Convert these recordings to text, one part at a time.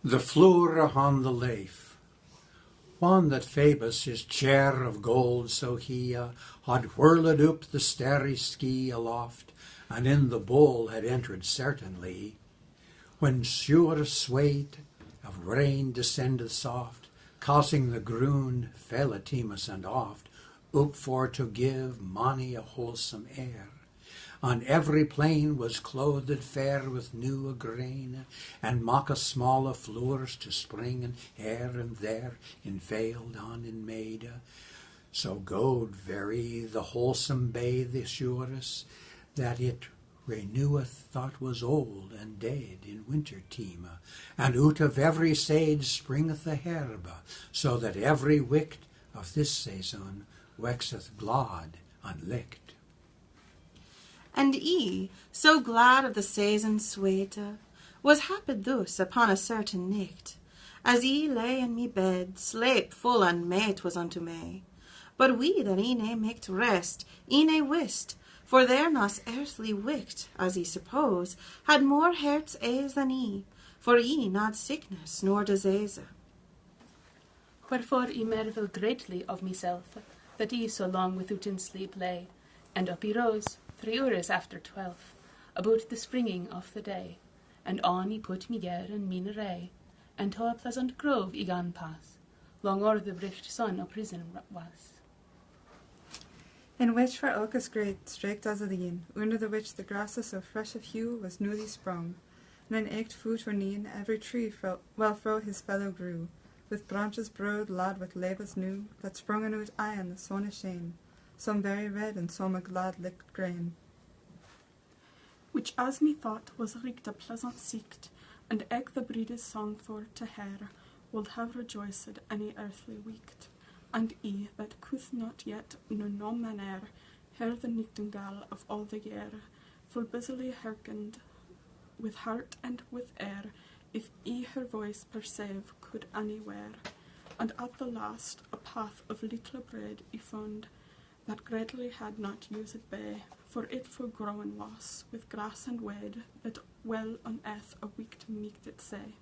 The Floure upon the Leafe. Whan that Phoebus his chair of gold so he had whirled up the starry ski aloft, and in the bowl had entered certainly, when sure swayed of rain descended soft, causing the ground fell at Timus and oft, up for to give mony a wholesome air. On every plain was clothed fair with new grain, and mock a smaller flours to spring, and here and there in veld on in made. So good very the wholesome bathe assures, that it reneweth that was old and dead in winter time, and out of every sage springeth the herb, so that every wicht of this season waxeth glad and licht. And he, so glad of the season sweete, was happy thus upon a certain nicht, as he lay in me bed, sleep full and mate was unto me. But we that he nae micht rest, he nae wist, for there nos earthly wicht, as he suppose, had more heart's aise than he, for he not sickness nor disease. Wherefore he marvel greatly of myself, that he so long withouten sleep lay, and up he rose, 3 hours after 12, about the springing of the day, and on he put me gear and mine array, and to a pleasant grove he gan pass, long o'er the bricht sun uprisen was. In which for Ilka's great straked as a lean, under the which the grasses so fresh of hue was newly sprung, and in ached foot or neen every tree well fro his fellow grew, with branches broad lad with leaves new, that sprungen out aye in the sonne sheen, some very red and some a glad licked grain. Which as me thought was richt a pleasant sicht, and eke the breede's song for to hear, would have rejoiced any earthly wicht. And he that could not yet no manner, hear the nightingale of all the year, full busily hearkened, with heart and with air, if he her voice perceive could anywhere. And at the last a path of little bread he found, that greatly had not used by, for it full grown was with grass and weed, that well on earth a week to meet it say.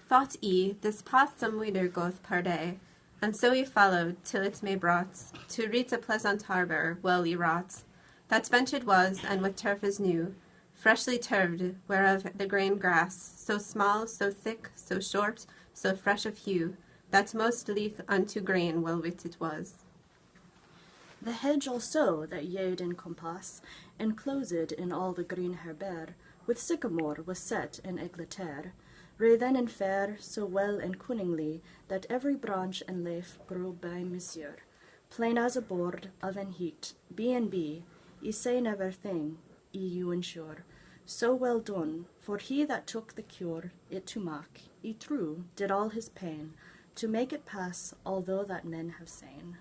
Thought he, this path some wider goeth per day, and so he followed till it may brought to reach a pleasant harbour, well he wrought, that bench'd was, and with turf is new, freshly turved, whereof the green grass, so small, so thick, so short, so fresh of hue, that most lieth unto grain well wit it was. The hedge also that yede in compass, enclosed in all the green herber, with sycamore was set in eglataire, ray then and fair, so well and cunningly, that every branch and leaf grew by monsieur, plain as a board of an heat, B&B, ye say never thing, you ensure, so well done, for he that took the cure, it to mock, he true, did all his pain, to make it pass, although that men have seen.